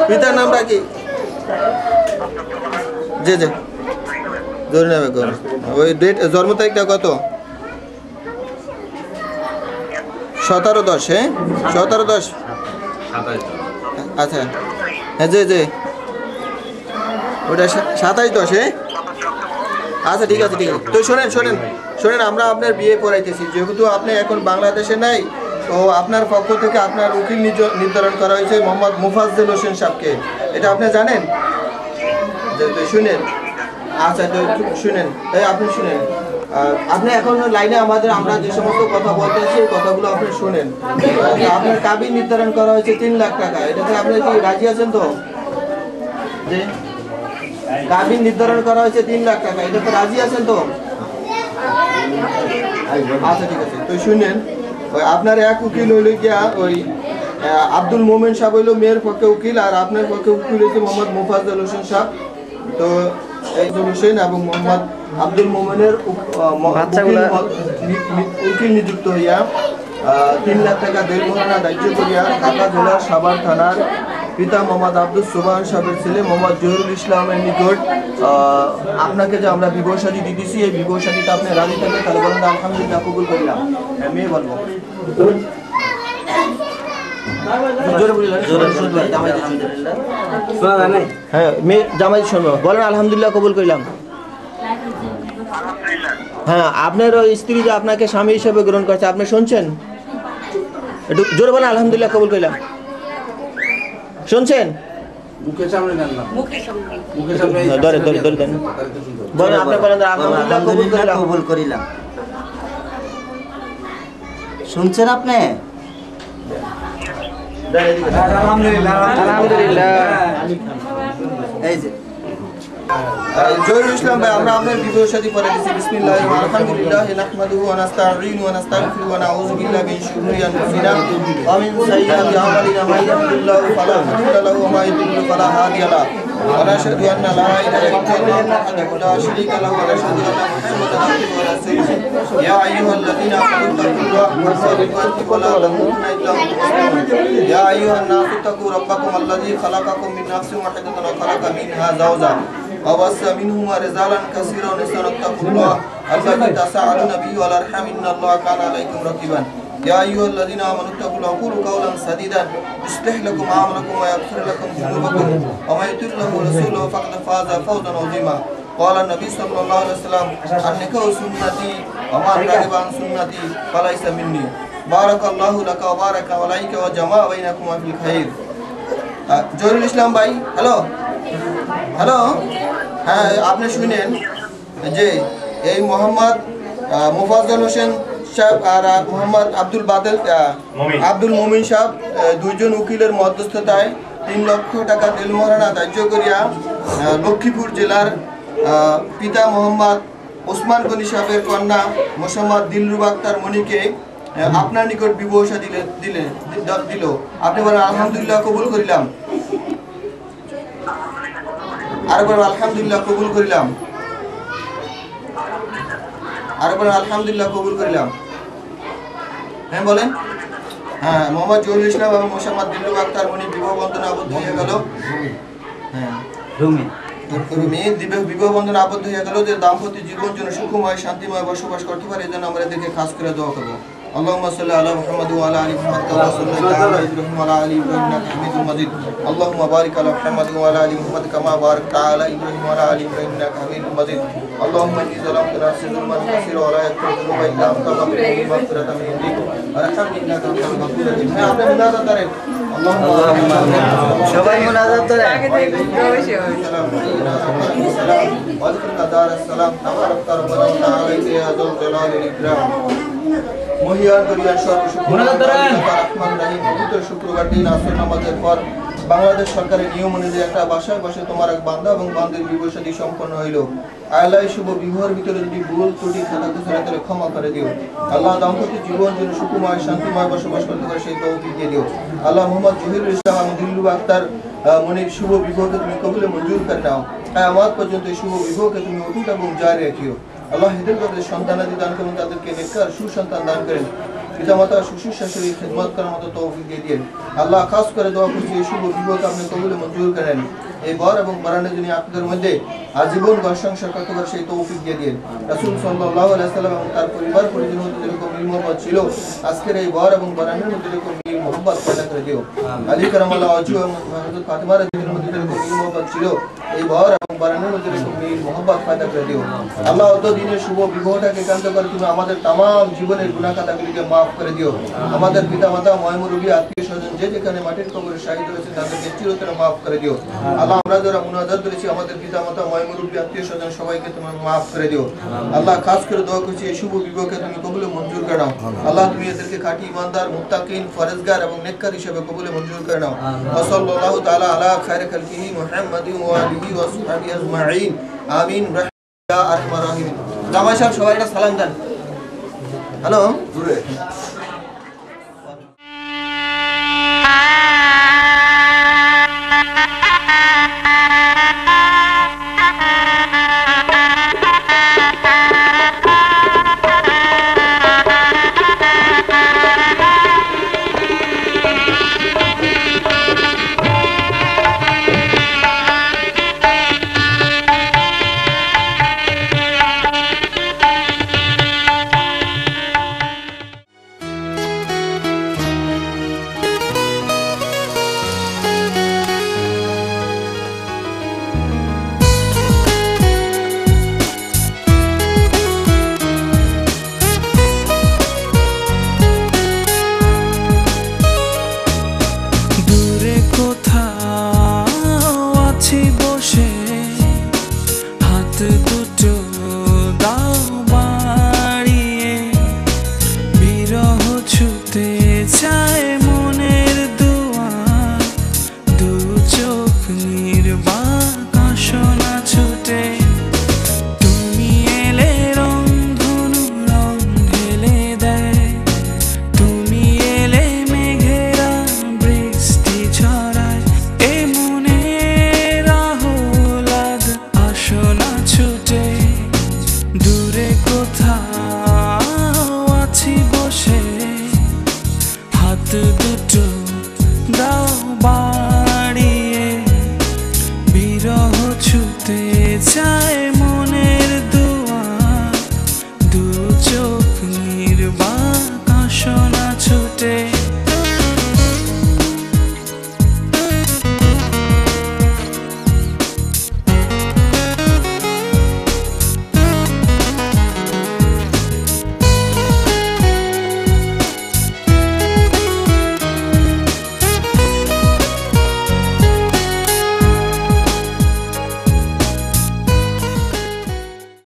পিতার নামটা কি? জি জি জরিনা বেগম। ওই ডেট জন্ম তারিখটা কত? 17/10। হ্যাঁ 17/10। আচ্ছা হ্যাঁ জি জি ওটা 27/10। হ্যাঁ আচ্ছা ঠিক আছে ঠিক আছে। তো শোনেন আমরা আপনার বিয়ে পড়াইতেছি, যেহেতু আপনি এখন বাংলাদেশে নাই, তো আপনার পক্ষ থেকে আপনার উকিল নির্ধারণ করা হয়েছে মোহাম্মদ মুফাজ্জল হোসেন সাহেবকে। এটা আপনি জানেন? শুনেন আচ্ছা তো শুনেন, আপনি শুনেন। আপনি এখন লাইনে আমরা যে সমস্ত কথা বলতেছি এই কথাগুলো আপনি শুনেন। আপনার কাবিন নির্ধারণ করা হয়েছে 3 লাখ টাকা। এটাতে আপনি কি রাজি আছেন? তো যে কাবিন নির্ধারণ করা হয়েছে 3 লাখ টাকা, এটাতে রাজি আছেন তো? আচ্ছা ঠিক আছে। তো শুনেন, ওই আপনার এক উকিল হইল গিয়া ওই আব্দুল মোমেন সাহেব হইল মেয়ের পক্ষে উকিল, আর আপনার পক্ষে উকিল হয়েছে মোহাম্মদ মুফাজ্জল হোসেন সাহেব। তো হোসেন এবং মোহাম্মদ আব্দুল মোমেনের উকিল নিযুক্ত হইয়া 3 লাখ টাকা দেড়মোহনা দায়িত্ব করিয়া ঢাকা জেলার সাভার থানার পিতা মোহাম্মদ আব্দুল সুবহান সাহেবের ছেলে মোহাম্মদ জহিরুল ইসলামের নিকট আপনাকে যে আমরা বিবাহ শাদী দিতেছি, এই বিবাহ শাদীটা আপনি রাজি থাকবেন তাহলে বলেন আলহামদুলিল্লাহ কবুল করিলাম। মেয়ে বলবো হ্যাঁ মেয়ে জামাই শুনবো, বলেন আলহামদুলিল্লাহ কবুল করিলাম। হ্যাঁ আপনার স্ত্রী যে আপনাকে স্বামী হিসেবে গ্রহণ করছে, আপনি শুনছেন? একটু জোরে বলেন আলহামদুলিল্লাহ কবুল করিলাম। শুনছেন? বলেন আপনি বলেন আলহামদুলিল্লাহ কবুল করিলাম। শুনছেন আপনি? আলহামদুলিল্লাহ। এই যে জহিরুল ইসলাম ভাই, আমরা আপনার বিবাহ শাদী পড়ে দিচ্ছি। বিসমিল্লাহির আলহামদুলিল্লাহ নাহমাদুহু ওয়া নাস্তাঈনু ওয়া নাস্তাগফিরু ওয়া নাউযু বিল্লাহি মিন শুরুরি আনফুসিনা ওয়া মিন সাইয়্যাতি আ'মালিনা মান ইয়াহদিল্লাহু ফালা মুদিল্লা লাহু ওয়া মান ইউদ্লিল ফালা হাদিয়া লাহু ওয়া নাশহাদু আন্না লা ইলাহা ইল্লাল্লাহু ওয়াহদাহু লা শারীকা লাহু ওয়া নাশহাদু আন্না মুহাম্মাদান আবদুহু ওয়া রাসূলুহু ইয়া আইয়ুহাল্লাযীনা আমানু তাকুল্লাহা ওয়া লা তামুতুন্না ইল্লা ওয়া আনতুম মুসলিমুন ইয়া আইয়ুহান নাসু তাকু রাব্বাকুম আল্লাযী খালাকাকুম মিন নাফসিন ওয়াহিদাতিন ওয়া খালাকা মিনহা যাওজাহা وبث منهما رجالا كثيرا ونساء واتقوا الله الذي تساءلون به والارحام ان الله كان عليكم رقيبا يا ايها الذين امنوا اتقوا الله وقولوا قولا سديدا يصلح لكم اعمالكم ويغفر لكم ذنوبكم ومن يطع الله ورسوله فقد فاز فوزا عظيما قال النبي صلى الله عليه وسلم النكاح سنتي ومن رغب عن سنتي فليس مني بارك الله لك وبارك عليك وجمع بينكما في الخير জহিরুল ইসলাম ভাই হ্যালো হ্যালো হ্যাঁ আপনি শুনেন যে এই মোহাম্মদ মুফাজ্জল হোসেন সাহেব আর মোহাম্মদ আব্দুল মুমিন সাহেব দুইজন উকিলের মধ্যস্থতায় 3 লক্ষ টাকা দেড়মোহনা ধার্য করিয়া লক্ষ্মীপুর জেলার পিতা মোহাম্মদ ওসমান গনি সাহেবের কন্যা মোহাম্মদ দিলরুবা আক্তার মনিকে আপনার নিকট বিবাহ শাদী দিল। আপনি বলেন আলহামদুলিল্লাহ কবুল করিলাম। আরেকবার আলহামদুলিল্লাহ কবুল করিলাম। আরেকবার আলহামদুলিল্লাহ কবুল করিলাম। হ্যাঁ বলেন। হ্যাঁ মোহাম্মদ জহিরুল ইসলাম এবং মোহাম্মদ দিলরুবা আক্তার মনি বিবাহ বন্ধনে আবদ্ধ হয়ে গেল। হ্যাঁ বিবাহ বন্ধনে আবদ্ধ হয়ে গেল যে দাম্পত্য জীবন যেন সুখময় শান্তিময় বসবাস করতে পারে, এই জন্য আমরা এদেরকে খাস করে দোয়া করবো। اللهم صل على محمد وعلى ال محمد كما صليت على ابراهيم وعلى ال ابراهيم انك حميد مجيد اللهم بارك على محمد وعلى ال محمد كما باركت على ابراهيم وعلى ال ابراهيم انك حميد مجيد اللهم اني ظلمت نفسي ظلما كثيرا ولا يغفر الذنوب الا انت فاغفر لي مغفرة من عندك وارحمني انك انت الغفور الرحيم। আপনি মুনাজাত করেন সবাই মুনাজাত করেন। وادخلنا دار السلام تبارك ربنا وتعالى يا ذو الجلال والاكرام মহিয়ান করিয়া রহমান রহিম পবিত্র শুক্রবার দিন আসর নামাজের পর বাংলাদেশ সরকারের নিয়ম অনুযায়ী একটা বাসায় বসে তোমার এক বান্দা এবং বান্দির বিবাহ শাদী সম্পন্ন হইল। আল্লাহ শুভ বিবাহের ভিতরে যদি ভুল ত্রুটি থাকা তাহলে ক্ষমা করে দিও। আল্লাহ দাম্পত্য জীবন যেন সুখময় শান্তিময় বসবাস করতে পারে সেই তৌফিক দিয়ে দিও। আল্লাহ মোহাম্মদ জহিরুল ইসলাম এবং দিলরুবা আক্তার মনির শুভ বিবাহকে তুমি কবুলে মঞ্জুর করে নাও। কিয়ামত পর্যন্ত এই শুভ বিবাহকে তুমি অটুট এবং জারি রাখিও। আল্লাহ এদের করে সন্তানাদি দান করুন, তাদেরকে নেককার সুসন্তান দান করেন, পিতামাতা শ্বশুর শাশুড়ি খেদমত করার মতো তৌফিক দিয়ে দিন। আল্লাহ খাস করে দোয়া করছি এই শুভ বিবাহকে আপনি কবুলে মঞ্জুর করেন। এই বর এবং বরানের জন্য আপনাদের মধ্যে আজীবন ঘর সংসার করতে সেই তৌফিক দিয়ে দিন। রাসূল সাল্লাল্লাহু আলাইহি সাল্লাম এবং তার পরিবার পরিজন মধ্যে যেরকম মিল মোহব্বত ছিল, আজকের এই বর এবং বরানের মধ্যে যেরকম মিল মোহব্বত পয়দা করে দিও। আলী কারামাল্লাহ ওয়াজহু এবং হযরত ফাতিমা রাদিয়াল্লাহু আনহার মধ্যে যেরকম মিল মোহব্বত ছিল, এই বর এবং বরানের মধ্যে যেরকম মিল মোহব্বত পয়দা করে দিও। আল্লাহ অত দিনের শুভ বিবাহটাকে কেন্দ্র করে তুমি আমাদের তামাম জীবনের গুনাহ খাতাগুলিকে মাফ করে দিও। আমাদের পিতামাতা ময়মুরবি আত্মীয় স্বজন যে যেখানে মাটির কবরে শাহীদ হয়েছে তাদেরকে চিরতরে মাফ করে দিও। আল্লাহ আমরা যারা মুনাজাত করেছি আমাদের পিতামাতা ময়মুরবি আত্মীয় স্বজন সবাইকে তুমি মাফ করে দিও। আল্লাহ খাস করে দোয়া করছি এই শুভ বিবাহকে তুমি কবুলে মঞ্জুর করে নাও। আল্লাহ তুমি এদেরকে খাঁটি ইমানদার, মুত্তাকিন, ফরজগার এবং নেককার হিসেবে কবুলে মঞ্জুর করে নাও। ওয়া সাল্লাল্লাহু তাআলা আলা খায়রি খালকিহি মুহাম্মাদিন ওয়া আলিহি ওয়া সাহবিহি আজমাইন। আমিন ইয়া আরহামার রাহিমিন। জামাই সাহেব সবাই একটা সালাম দেন। হ্যালো।